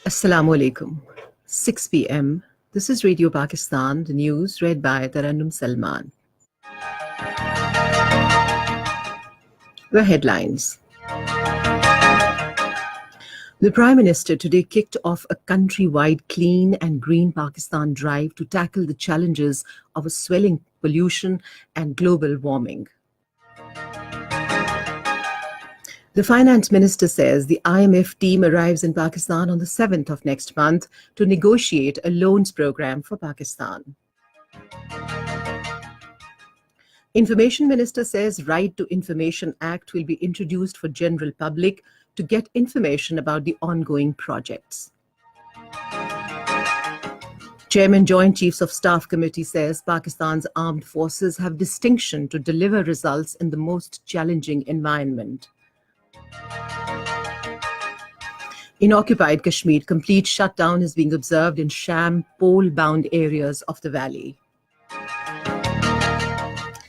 Assalamu alaikum. 6 p.m. This is Radio Pakistan, the news read by Tarannum Salman. The headlines. The Prime Minister today kicked off a countrywide clean and green Pakistan drive to tackle the challenges of a swelling pollution and global warming. The Finance Minister says the IMF team arrives in Pakistan on the 7th of next month to negotiate a loans program for Pakistan. Information Minister says Right to Information Act will be introduced for general public to get information about the ongoing projects. Chairman Joint Chiefs of Staff Committee says Pakistan's armed forces have distinction to deliver results in the most challenging environment. In occupied Kashmir, complete shutdown is being observed in sham, pole-bound areas of the valley.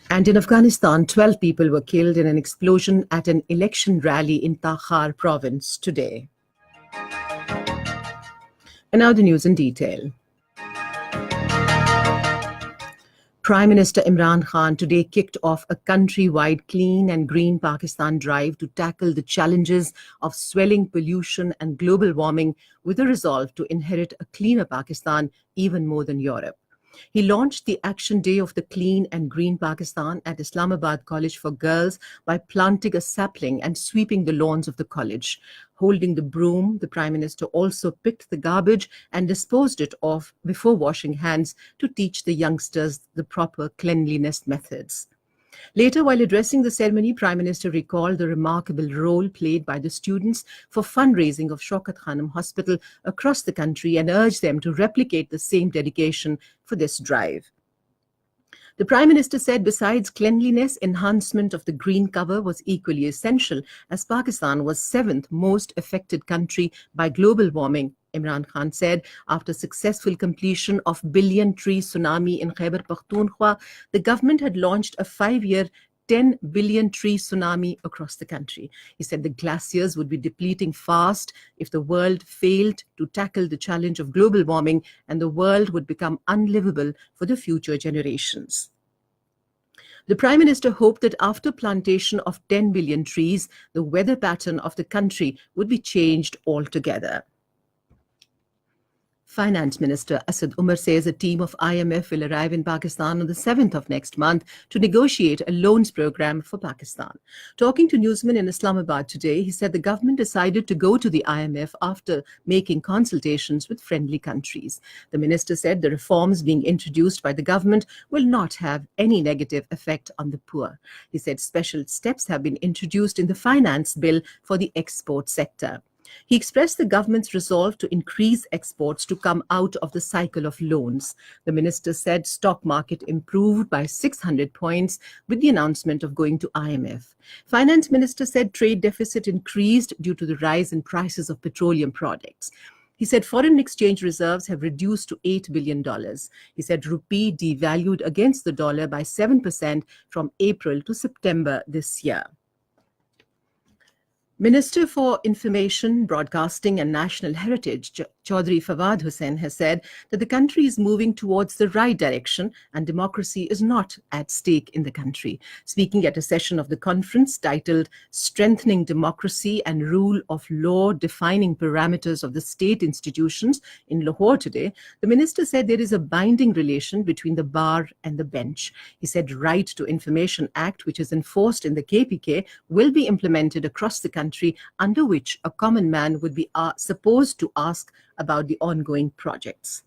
And in Afghanistan, 12 people were killed in an explosion at an election rally in Takhar province today. And now the news in detail. Prime Minister Imran Khan today kicked off a countrywide clean and green Pakistan drive to tackle the challenges of swelling pollution and global warming with a resolve to inherit a cleaner Pakistan even more than Europe. He launched the Action Day of the Clean and Green Pakistan at Islamabad College for Girls by planting a sapling and sweeping the lawns of the college. Holding the broom, the Prime Minister also picked the garbage and disposed it off before washing hands to teach the youngsters the proper cleanliness methods. Later, while addressing the ceremony, Prime Minister recalled the remarkable role played by the students for fundraising of Shaukat Khanum Hospital across the country and urged them to replicate the same dedication for this drive. The Prime Minister said besides cleanliness, enhancement of the green cover was equally essential as Pakistan was 7th most affected country by global warming. Imran Khan said after successful completion of billion-tree tsunami in Khyber Pakhtunkhwa, the government had launched a 5-year 10 billion tree tsunami across the country. He said the glaciers would be depleting fast if the world failed to tackle the challenge of global warming, and the world would become unlivable for the future generations. The Prime Minister hoped that after plantation of 10 billion trees, the weather pattern of the country would be changed altogether. Finance Minister Asad Umar says a team of IMF will arrive in Pakistan on the 7th of next month to negotiate a loans program for Pakistan. Talking to newsmen in Islamabad today, he said the government decided to go to the IMF after making consultations with friendly countries. The minister said the reforms being introduced by the government will not have any negative effect on the poor. He said special steps have been introduced in the finance bill for the export sector. He expressed the government's resolve to increase exports to come out of the cycle of loans. The minister said stock market improved by 600 points with the announcement of going to IMF. Finance minister said trade deficit increased due to the rise in prices of petroleum products. He said foreign exchange reserves have reduced to $8 billion. He said rupee devalued against the dollar by 7% from April to September this year. Minister for Information, Broadcasting and National Heritage, Chaudhry Fawad Hussain, has said that the country is moving towards the right direction and democracy is not at stake in the country. Speaking at a session of the conference titled Strengthening Democracy and Rule of Law, Defining Parameters of the State Institutions in Lahore today, the minister said there is a binding relation between the bar and the bench. He said Right to Information Act, which is enforced in the KPK, will be implemented across the country, under which a common man would be supposed to ask about the ongoing projects.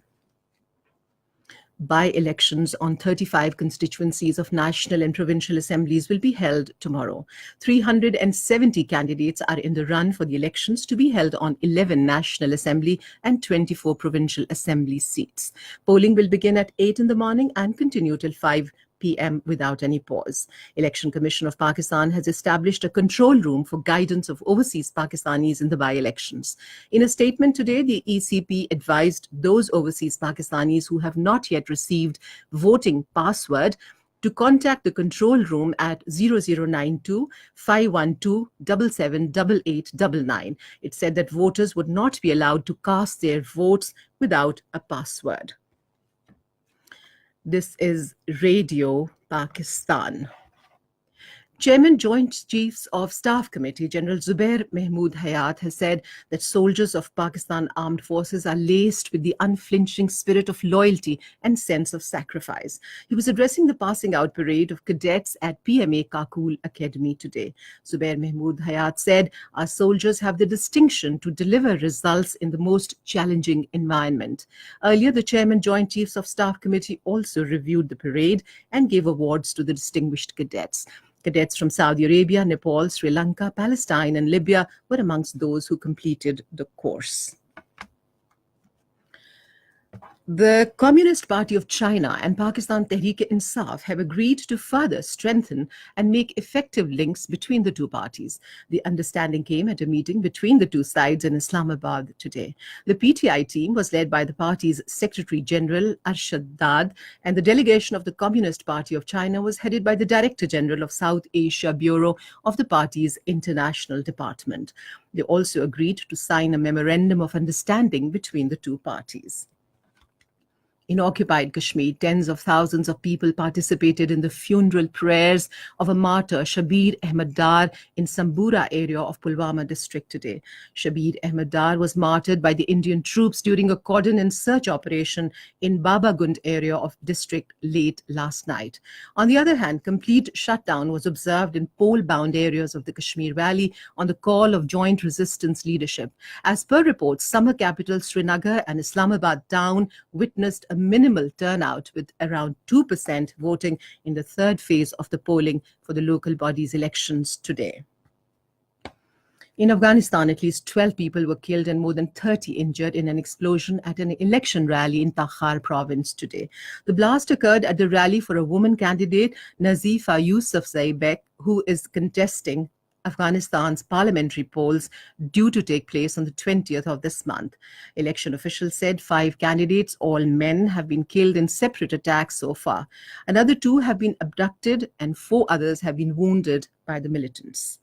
By-elections on 35 constituencies of national and provincial assemblies will be held tomorrow. 370 candidates are in the run for the elections to be held on 11 national assembly and 24 provincial assembly seats. Polling will begin at 8 in the morning and continue till 5 p.m. without any pause. Election Commission of Pakistan has established a control room for guidance of overseas Pakistanis in the by-elections. In a statement today, the ECP advised those overseas Pakistanis who have not yet received voting password to contact the control room at 0092 512 778899. It said that voters would not be allowed to cast their votes without a password. This is Radio Pakistan. Chairman Joint Chiefs of Staff Committee General Zubair Mahmood Hayat has said that soldiers of Pakistan Armed Forces are laced with the unflinching spirit of loyalty and sense of sacrifice. He was addressing the passing out parade of cadets at PMA Kakul Academy today. Zubair Mahmood Hayat said, "Our soldiers have the distinction to deliver results in the most challenging environment." Earlier, the Chairman Joint Chiefs of Staff Committee also reviewed the parade and gave awards to the distinguished cadets. Cadets from Saudi Arabia, Nepal, Sri Lanka, Palestine, and Libya were amongst those who completed the course. The Communist Party of China and Pakistan Tehreek-e-Insaf have agreed to further strengthen and make effective links between the two parties. The understanding came at a meeting between the two sides in Islamabad today. The PTI team was led by the party's Secretary General Arshad Dad, and the delegation of the Communist Party of China was headed by the Director General of South Asia Bureau of the party's International Department. They also agreed to sign a memorandum of understanding between the two parties. In occupied Kashmir, tens of thousands of people participated in the funeral prayers of a martyr, Shabir Ahmed Dar, in Sambura area of Pulwama district today. Shabir Ahmed Dar was martyred by the Indian troops during a cordon and search operation in Babagund area of district late last night. On the other hand, complete shutdown was observed in pole-bound areas of the Kashmir Valley on the call of joint resistance leadership. As per reports, summer capital Srinagar and Islamabad town witnessed a minimal turnout, with around 2% voting in the third phase of the polling for the local bodies elections today. In Afghanistan, at least 12 people were killed and more than 30 injured in an explosion at an election rally in Takhar province today. The blast occurred at the rally for a woman candidate, Nazifa Yousafzai Bek, who is contesting Afghanistan's parliamentary polls due to take place on the 20th of this month. Election officials said 5 candidates, all men, have been killed in separate attacks so far. Another 2 have been abducted and 4 others have been wounded by the militants.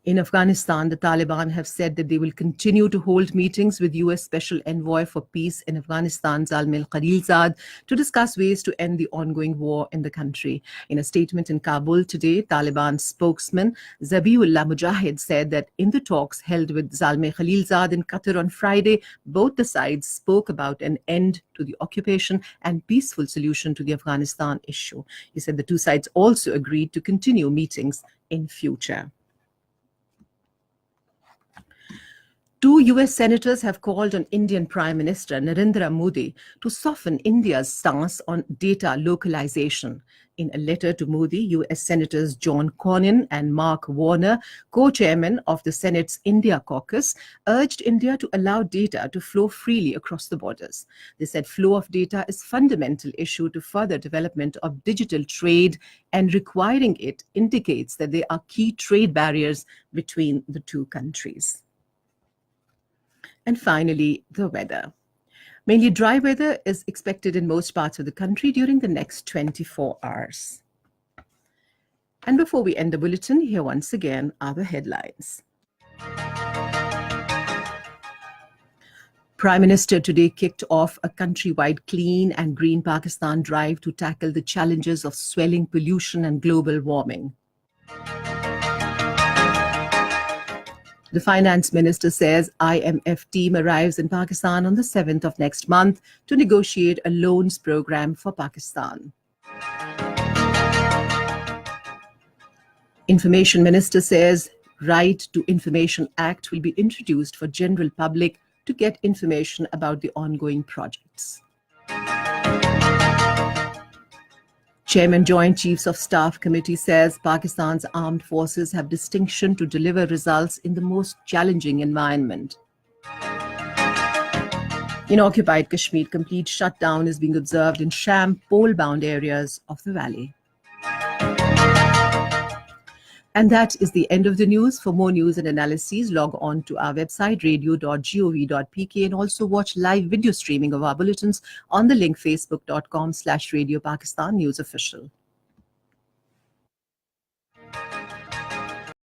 In Afghanistan, the Taliban have said that they will continue to hold meetings with U.S. Special Envoy for Peace in Afghanistan, Zalmay Khalilzad, to discuss ways to end the ongoing war in the country. In a statement in Kabul today, Taliban spokesman Zabiullah Mujahid said that in the talks held with Zalmay Khalilzad in Qatar on Friday, both the sides spoke about an end to the occupation and peaceful solution to the Afghanistan issue. He said the two sides also agreed to continue meetings in future. 2 U.S. senators have called on Indian Prime Minister Narendra Modi to soften India's stance on data localization. In a letter to Modi, U.S. Senators John Cornyn and Mark Warner, co-chairmen of the Senate's India caucus, urged India to allow data to flow freely across the borders. They said flow of data is a fundamental issue to further development of digital trade, and requiring it indicates that there are key trade barriers between the two countries. And finally, the weather. Mainly dry weather is expected in most parts of the country during the next 24 hours. And before we end the bulletin, here once again are the headlines. Prime Minister today kicked off a countrywide clean and green Pakistan drive to tackle the challenges of swelling pollution and global warming. The finance minister says IMF team arrives in Pakistan on the 7th of next month to negotiate a loans program for Pakistan. Information minister says Right to Information Act will be introduced for general public to get information about the ongoing projects. Chairman Joint Chiefs of Staff Committee says Pakistan's armed forces have distinction to deliver results in the most challenging environment. In occupied Kashmir, complete shutdown is being observed in Sham, pole-bound areas of the valley. And that is the end of the news. For more news and analyses, log on to our website, radio.gov.pk, and also watch live video streaming of our bulletins on the link facebook.com/Radio Pakistan News Official.